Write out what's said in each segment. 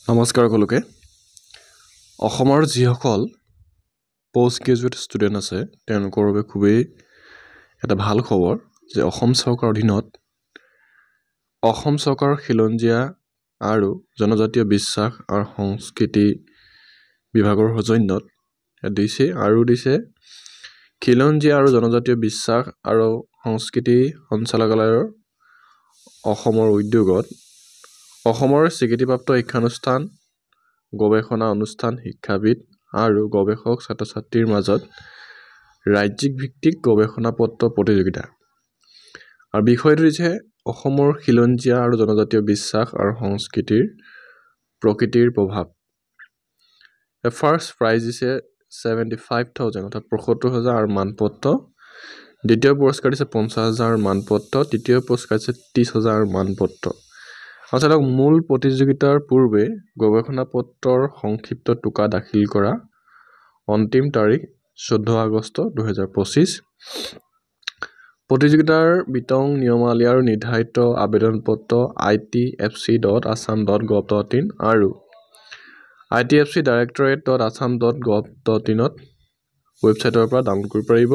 নমস্কাৰ সকলোকে অসমৰ যিসকল পোষ্ট গ্ৰেজুৱেট ষ্টুডেণ্ট আছে তেওঁলোকৰ বাবে খুবেই এটা ভাল খবৰ যে অসম চৰকাৰৰ অধীনত অসম চৰকাৰৰ খিলঞ্জীয়া আৰু জনজাতীয় বিশ্বাস আৰু সংস্কৃতি বিভাগৰ সৌজন্যত দিছে খিলঞ্জীয়া আৰু জনজাতীয় বিশ্বাস আৰু সংস্কৃতি সঞ্চালকালয়ৰ অসমৰ উদ্যোগত অসমৰ স্বীকৃতিপ্ৰাপ্ত শিক্ষানুষ্ঠান গৱেষণা অনুষ্ঠান শিক্ষাবিদ আৰু গৱেষক ছাত্ৰ-ছাত্ৰীৰ মাজত ৰাজ্যিক ভিত্তিক গৱেষণা পত্ৰ প্ৰতিযোগিতা আৰু বিষয়টো হৈছে অসমৰ খিলঞ্জীয়া আৰু জনজাতীয় বিশ্বাস আৰু সংস্কৃতিৰ প্ৰকৃতিৰ প্ৰভাৱ। ফাৰ্ষ্ট প্ৰাইজ দিছে 75,000 অৰ্থাৎ ৭৫,০০০ আৰু মানপত্ৰ, দ্বিতীয় পুৰস্কাৰ দিছে ৫০,০০০ মানপত্ৰ, তৃতীয় পুৰস্কাৰ দিছে ৩০,০০০ মানপত্ৰ। অৰ্থাৎ মূল প্ৰতিযোগিতাৰ পূৰ্বে গৱেষণা পত্ৰৰ সংক্ষিপ্ত টোকা দাখিল কৰা অন্তিম তাৰিখ ১৪ আগষ্ট ২০২৫। প্ৰতিযোগিতাৰ বিতং নিয়মাৱলী আৰু নিৰ্ধাৰিত আবেদন পত্ৰ itfc.assam.gov.in আৰু itfc.directorate.assam.gov.in ৱেবছাইটৰ পৰা ডাউনলোড কৰিব পাৰিব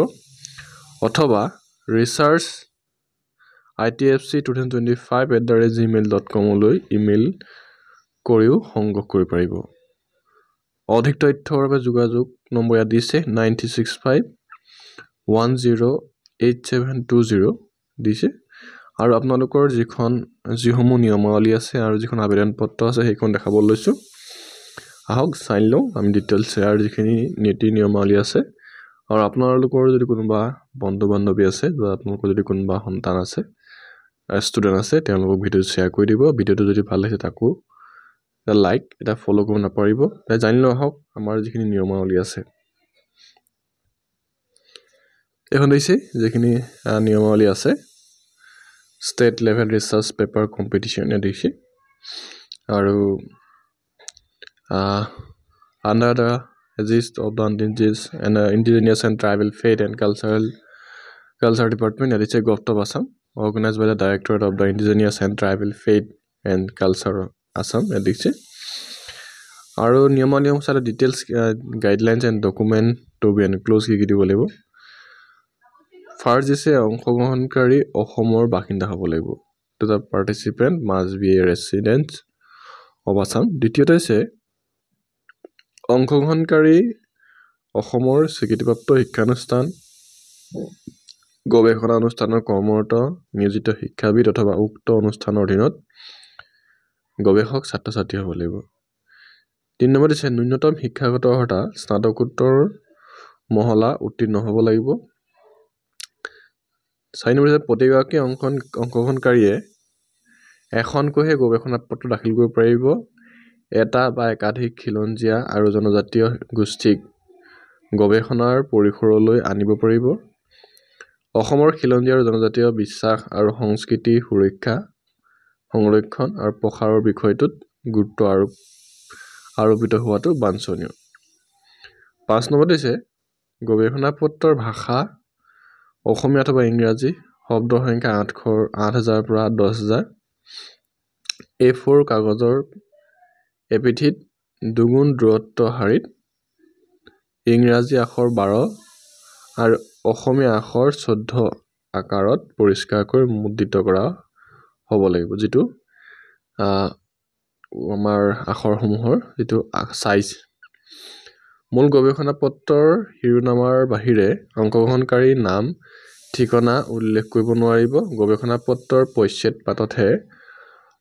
অথবা research itfc2025@gmail.com লৈ ইমেইল কৰিও সংগ্ৰহ কৰিব পাৰিব। অধিক তথ্যৰ বাবে যোগাযোগ নম্বৰ ইয়াত দিছে 9651087720 দিছে আৰু আপোনালোকৰ যিসমূহ নিয়মাৱলী আছে আৰু যিখন আবেদন পত্ৰ আছে সেইখন দেখাব লৈছোঁ। আহক চাই লওঁ আমি ডিটেইলছ আৰু যিখিনি নীতি নিয়মাৱলী আছে আৰু আপোনালোকৰ যদি কোনোবা বন্ধু বান্ধৱী আছে বা আপোনালোকৰ যদি কোনোবা সন্তান আছে ষ্টুডেণ্ট আছে তেওঁলোকক ভিডিঅ'টো শ্বেয়াৰ কৰি দিব। ভিডিঅ'টো যদি ভাল লাগিছে তাকো এটা লাইক এটা ফ'ল' কৰিব নাপাহৰিব। জানি লওঁ আহক আমাৰ যিখিনি নিয়মাৱলী আছে। এখন দিছে যিখিনি নিয়মাৱলী আছে state level research paper competition দিছে আৰু under the gist of the indigenous and tribal faith and culture department that is Govt of Assam organized by the Directorate of the Indigenous and Tribal Faith and Culture Assam দিছে আৰু নিয়মাৱলী অনুসাৰে details guidelines and document to be enclose কি দিব লাগিব। First দিছে অংশগ্ৰহণকাৰী অসমৰ বাসিন্দা হ'ব লাগিব, the participant must B A resident of Assam. দ্বিতীয়তে হৈছে অংশগ্ৰহণকাৰী অসমৰ স্বীকৃতিপ্ৰাপ্ত শিক্ষানুষ্ঠান গৱেষণা অনুষ্ঠানৰ কৰ্মৰত নিয়োজিত শিক্ষাবিদ অথবা উক্ত অনুষ্ঠানৰ অধীনত গৱেষক ছাত্ৰ-ছাত্ৰী হ'ব লাগিব। ৩ নম্বৰ দিছে ন্যূনতম শিক্ষাগত অৰ্হতা স্নাতকোত্তৰ মহলা উত্তীৰ্ণ হ'ব লাগিব। ৪ নম্বৰ দিছে প্ৰতিগৰাকী অংশগ্ৰহণকাৰীয়ে এখনকৈহে গৱেষণা পত্ৰ দাখিল কৰিব পাৰিব। এটা বা একাধিক খিলঞ্জীয়া আৰু জনজাতীয় গোষ্ঠীক গৱেষণাৰ পৰিসৰলৈ আনিব পাৰিব। অসমৰ খিলঞ্জীয়া আৰু জনজাতীয় বিশ্বাস আৰু সংস্কৃতি সুৰক্ষা সংৰক্ষণ আৰু প্ৰসাৰৰ বিষয়টোত গুৰুত্ব আৰোপিত হোৱাটো বাঞ্ছনীয়। ৫ নম্বৰ দিছে গৱেষণা পত্ৰৰ ভাষা অসমীয়া অথবা ইংৰাজী, শব্দৰ সংখ্যা ৮,০০০ পৰা ১০,০০০, A4 কাগজৰ এপিঠিত দুগুণ দূৰত্ব শাৰীত ইংৰাজী আখৰ ১২ আৰু অসমীয়া আখৰ ১৪ আকাৰত পৰিষ্কাৰকৈ মুদ্ৰিত কৰা হ'ব লাগিব, যিটো আমাৰ আখৰসমূহৰ যিটো চাইজ। মূল গৱেষণা পত্ৰৰ শিৰোনামাৰ বাহিৰে অংশগ্ৰহণকাৰীৰ নাম ঠিকনা উল্লেখ কৰিব নোৱাৰিব। গৱেষণা পত্ৰৰ পশ্চাৎ পাততহে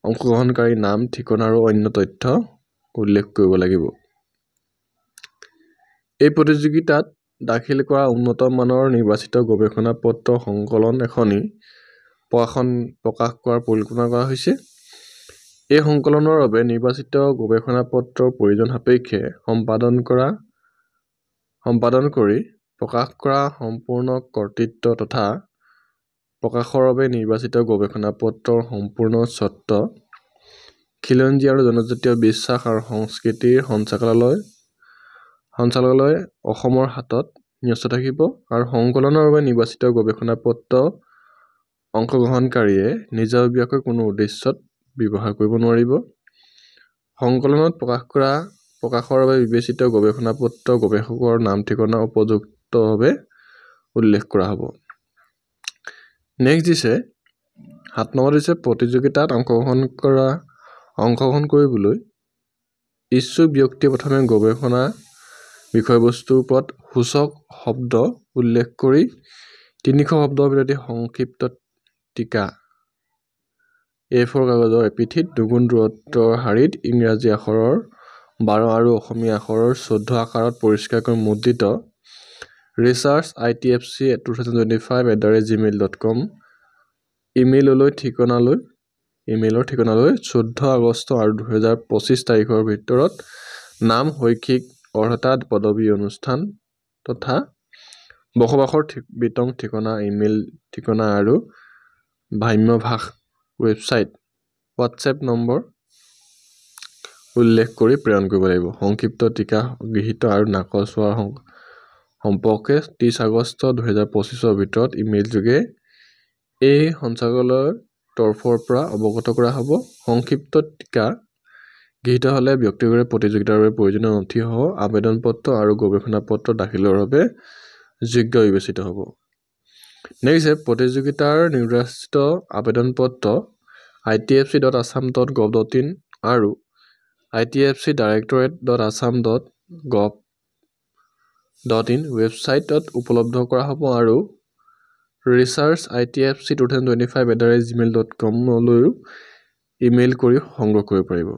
অংশগ্ৰহণকাৰীৰ নাম ঠিকনা আৰু অন্য তথ্য উল্লেখ কৰিব লাগিব। এই প্ৰতিযোগিতাত দাখিল কৰা উন্নত মানৰ নিৰ্বাচিত গৱেষণা পত্ৰ সংকলন এখনি প্ৰকাশ কৰাৰ পৰিকল্পনা কৰা হৈছে। এই সংকলনৰ বাবে নিৰ্বাচিত গৱেষণা পত্ৰৰ প্ৰয়োজন সাপেক্ষে সম্পাদন কৰি প্ৰকাশ কৰা সম্পূৰ্ণ কৰ্তৃত্ব তথা প্ৰকাশৰ বাবে নিৰ্বাচিত গৱেষণা পত্ৰৰ সম্পূৰ্ণ স্বত্ব খিলঞ্জীয়া আৰু জনজাতীয় বিশ্বাস আৰু সংস্কৃতিৰ সঞ্চালকালয় অসমৰ হাতত ন্যস্ত থাকিব আৰু সংকলনৰ বাবে নিৰ্বাচিত গৱেষণা পত্ৰ অংশগ্ৰহণকাৰীয়ে নিজাববীয়াকৈ কোনো উদ্দেশ্যত ব্যৱহাৰ কৰিব নোৱাৰিব। সংকলনত প্ৰকাশৰ বাবে বিবেচিত গৱেষণা পত্ৰ গৱেষকৰ নাম ঠিকনা উপযুক্তভাৱে উল্লেখ কৰা হ'ব। নেক্সট দিছে 7 নম্বৰ দিছে প্ৰতিযোগিতাত অংশগ্ৰহণ কৰিবলৈ ইচ্ছুক ব্যক্তিয়ে প্ৰথমে গৱেষণা বিষয়বস্তুৰ ওপৰত সূচক শব্দ উল্লেখ কৰি 300 শব্দৰ ভিতৰত সংক্ষিপ্ত টিকা A4 কাগজৰ এপিঠিত দুগুণ দূৰত্বৰ শাৰীত ইংৰাজী আখৰৰ 12 আৰু অসমীয়া আখৰৰ 14 আকাৰত পৰিষ্কাৰকৈ মুদ্ৰিত researchitfc2025@gmail.com ইমেইলৰ ঠিকনালৈ 14 আগষ্ট আৰু 2025 তাৰিখৰ ভিতৰত নাম শৈক্ষিক অৰ্হতা পদবী অনুষ্ঠান তথা বসবাসৰ বিতং ঠিকনা ইমেইল ঠিকনা আৰু ভাষ্য ৱেবছাইট হোৱাটছএপ নম্বৰ উল্লেখ কৰি প্ৰেৰণ কৰিব লাগিব। সংক্ষিপ্ত টিকা গৃহীত আৰু নাকচ হোৱাৰ সম্পৰ্কে 30 আগষ্ট 2025 ভিতৰত ইমেইল যোগে এই সঞ্চালকালয়ৰ তৰফৰ পৰা অৱগত কৰা হ'ব। সংক্ষিপ্ত টিকা গৃহীত হ'লে ব্যক্তিগত প্ৰতিযোগিতাৰ বাবে প্ৰয়োজনীয় নথিসহ আবেদন পত্ৰ আৰু গৱেষণা পত্ৰ দাখিলৰ বাবে যোগ্য বিবেচিত হ'ব। নেক্সট প্ৰতিযোগিতাৰ নিৰ্বাচিত আবেদন পত্ৰ itfc.assam.gov.in আৰু itfc.directorate.assam.gov.in ৱেবছাইটত উপলব্ধ কৰা হ'ব আৰু researchitfc2025@gmail.com লৈ ইমেইল কৰি সংগ্ৰহ কৰিব পাৰিব।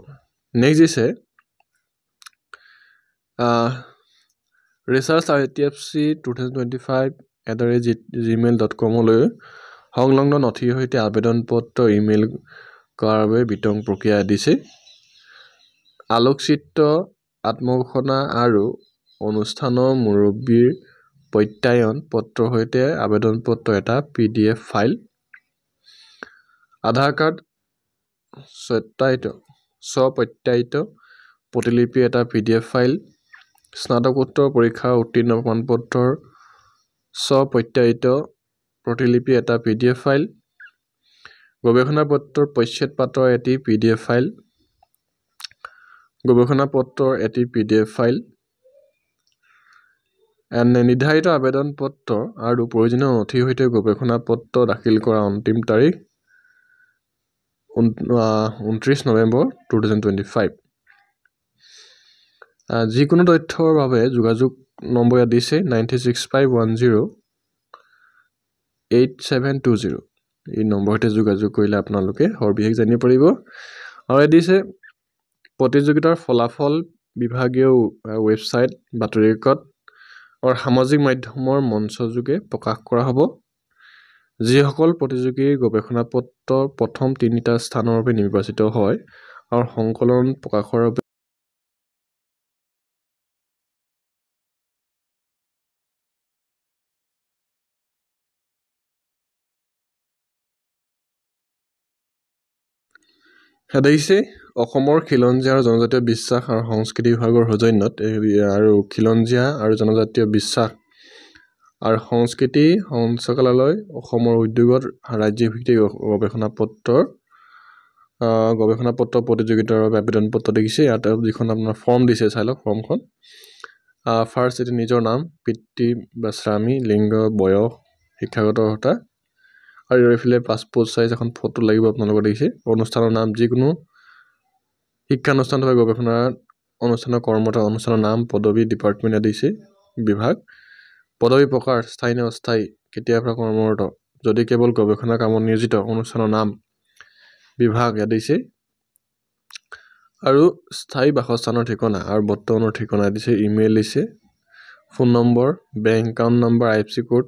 নেক্সট দিছে researchitfc2025@gmail.com লৈ সংলগ্ন নথিৰ সৈতে আবেদন পত্ৰ ইমেইল কৰাৰ বাবে বিতং প্ৰক্ৰিয়া দিছে। আলোকচিত্ৰ আত্মঘোষণা আৰু অনুষ্ঠানৰ মুৰব্বীৰ প্ৰত্যয়ন পত্ৰৰ সৈতে আবেদন পত্ৰ এটা PDF ফাইল আধাৰ কাৰ্ড স্বপ্ৰত্যায়িত প্ৰতিলিপি এটা PDF ফাইল স্নাতকোত্তৰ পৰীক্ষাৰ উত্তীৰ্ণ প্ৰমাণপত্ৰৰ স্বপ্ৰত্যায়িত প্ৰতিলিপি এটা PDF ফাইল গৱেষণা পত্ৰৰ প্ৰচ্ছদ পাতৰ এটি PDF ফাইল গৱেষণা পত্ৰৰ এটি PDF ফাইল নিৰ্ধাৰিত আবেদন পত্ৰ আৰু প্ৰয়োজনীয় নথিৰ সৈতে গৱেষণা পত্ৰ দাখিল কৰাৰ অন্তিম তাৰিখ 29 নৱেম্বৰ 2025। যিকোনো তথ্যৰ বাবে যোগাযোগ নম্বৰ ইয়াত দিছে 9651087720 এই নম্বৰতে যোগাযোগ কৰিলে আপোনালোকে সবিশেষ জানিব পাৰিব। আৰু ইয়াত দিছে প্ৰতিযোগিতাৰ ফলাফল বিভাগীয় ৱেবছাইট বাতৰিকাকত আৰু সামাজিক মাধ্যমৰ মঞ্চযোগে প্ৰকাশ কৰা হ'ব। যিসকল প্ৰতিযোগীৰ গৱেষণা পত্ৰ প্ৰথম 3টা স্থানৰ বাবে নিৰ্বাচিত হয় আৰু সংকলন প্ৰকাশৰ বাবে দিছে অসমৰ খিলঞ্জীয়া আৰু জনজাতীয় বিশ্বাস আৰু সংস্কৃতি বিভাগৰ সৌজন্যত আৰু খিলঞ্জীয়া আৰু জনজাতীয় বিশ্বাস আৰু সংস্কৃতি সঞ্চালকালয় অসমৰ উদ্যোগত ৰাজ্যিক ভিত্তিক গৱেষণা পত্ৰ প্ৰতিযোগিতাৰ বাবে আবেদন পত্ৰ দেখিছে। ইয়াত যিখন আপোনাৰ ফৰ্ম দিছে চাই লওক ফৰ্মখন। ফাৰ্ষ্ট এটি নিজৰ নাম পিতৃ বা স্বামী লিংগ বয়স শিক্ষাগত অৰ্হতা আৰু এইফালে পাছপোৰ্ট চাইজ এখন ফটো লাগিব আপোনালোকৰ দেখিছে। অনুষ্ঠানৰ নাম যিকোনো শিক্ষানুষ্ঠান বা গৱেষণা অনুষ্ঠানৰ কৰ্মৰত অনুষ্ঠানৰ নাম পদবী ডিপাৰ্টমেণ্ট দিছে বিভাগ পদবী প্ৰকাৰ স্থায়ী নে অস্থায়ী কেতিয়াৰ পৰা কৰ্মৰত যদি কেৱল গৱেষণা কামত নিয়োজিত অনুষ্ঠানৰ নাম বিভাগ দিছে আৰু স্থায়ী বাসস্থানৰ ঠিকনা আৰু বৰ্তমানৰ ঠিকনা দিছে ইমেইল দিছে phone number bank account number IFSC code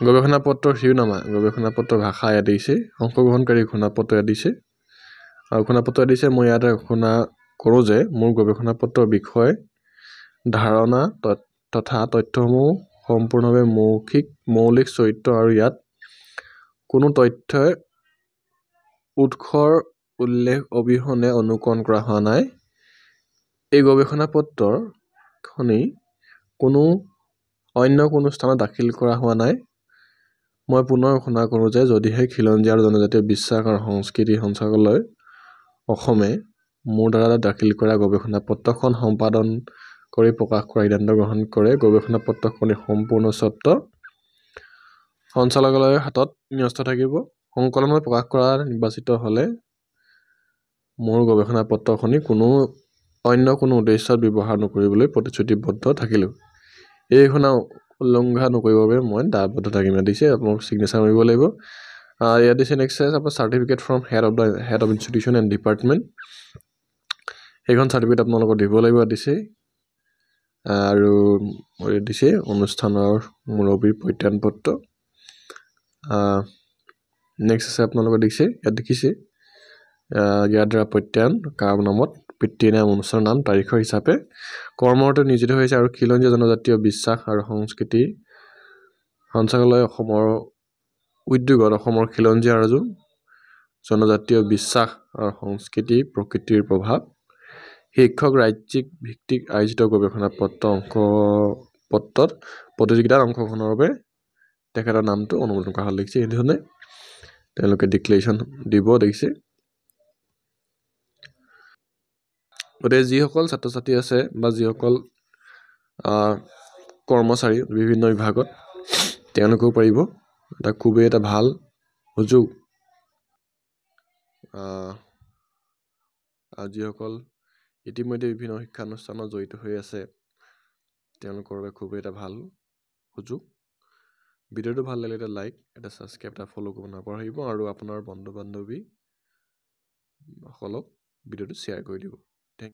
গৱেষণা পত্ৰৰ শিৰোনামা গৱেষণা পত্ৰৰ ভাষা দিছে অংশগ্ৰহণকাৰী ঘোষণা পত্ৰ দিছে আৰু ঘোষণা পত্ৰ দিছে মই ইয়াত ঘোষণা কৰোঁ যে মোৰ গৱেষণা পত্ৰৰ বিষয় ধাৰণা তথা তথ্যসমূহ সম্পূৰ্ণভাৱে মৌলিক চৰিত্ৰ আৰু ইয়াত কোনো তথ্যই উৎসৰ উল্লেখ অবিহনে অনুকৰণ কৰা হোৱা নাই। এই গৱেষণা পত্ৰখনি অন্য কোনো স্থানত দাখিল কৰা হোৱা নাই। মই পুনৰ ঘোষণা কৰোঁ যে যদিহে খিলঞ্জীয়া আৰু জনজাতীয় বিশ্বাস আৰু সংস্কৃতি সঞ্চালকালয় অসমে মোৰ দ্বাৰা দাখিল কৰা গৱেষণা পত্ৰখন সম্পাদন কৰি প্ৰকাশ কৰা সিদ্ধান্ত গ্ৰহণ কৰে গৱেষণা পত্ৰখনি সম্পূৰ্ণ স্বত্ব সঞ্চালকালয়ৰ হাতত ন্যস্ত থাকিব সংকলনত প্ৰকাশ কৰা নিৰ্বাচিত হলে মোৰ গৱেষণা পত্ৰখনি অন্য কোনো উদ্দেশ্যত ব্যৱহাৰ নকৰিবলৈ প্ৰতিশ্ৰুতিবদ্ধ থাকিলো এই ঘোষণা উলংঘা নকৰিবৰ বাবে মই দায়বদ্ধ থাকিম দিছে আপোনাক সিগনেচাৰ মাৰিব লাগিব ইয়াত দিছে নেক্সট আপোনাৰ certificate from head of institution and department এইখন সাৰ্টিফিকেট আপোনালোকক দিব লাগিব দিছে আৰু দিছে অনুষ্ঠানৰ মুৰব্বীৰ প্ৰত্যান পত্ৰ নেক্সট আছে আপোনালোকে দিছে ইয়াত দেখিছে ইয়াৰ দ্বাৰা প্ৰত্যান কাম নামত পিতৃ নাম অনুষ্ঠানৰ নাম তাৰিখৰ হিচাপে কৰ্মৰত নিয়োজিত হৈছে আৰু খিলঞ্জীয়া জনজাতীয় বিশ্বাস আৰু সংস্কৃতি সঞ্চালকালয় অসমৰ উদ্যোগত অসমৰ খিলঞ্জীয়া আৰু জনজাতীয় বিশ্বাস আৰু সংস্কৃতি প্ৰকৃতিৰ প্ৰভাৱ শিক্ষক ৰাজ্যিক ভিত্তিক আয়োজিত গৱেষণা পত্ৰত প্ৰতিযোগিতাত অংশগ্ৰহণৰ বাবে তেখেতৰ নামটো অনুমোদন কৰা হ'ল দেখিছে এইধৰণে তেওঁলোকে ডিক্লেৰেশ্যন দিব দেখিছে গতিকে যিসকল ছাত্ৰ ছাত্ৰী আছে বা যিসকল কৰ্মচাৰী বিভিন্ন বিভাগত তেওঁলোকেও পাৰিব এটা খুবেই এটা ভাল সুযোগ যিসকল ইতিমধ্যে বিভিন্ন শিক্ষানুষ্ঠানত জড়িত হৈ আছে তেওঁলোকৰ বাবে খুবেই এটা ভাল সুযোগ ভিডিঅ'টো ভাল লাগিলে এটা লাইক এটা ছাবস্ক্ৰাইব এটা ফ'ল' কৰিব নাপাহৰিব আৰু আপোনাৰ বন্ধু বান্ধৱী সকলক ভিডিঅ'টো শ্বেয়াৰ কৰি দিব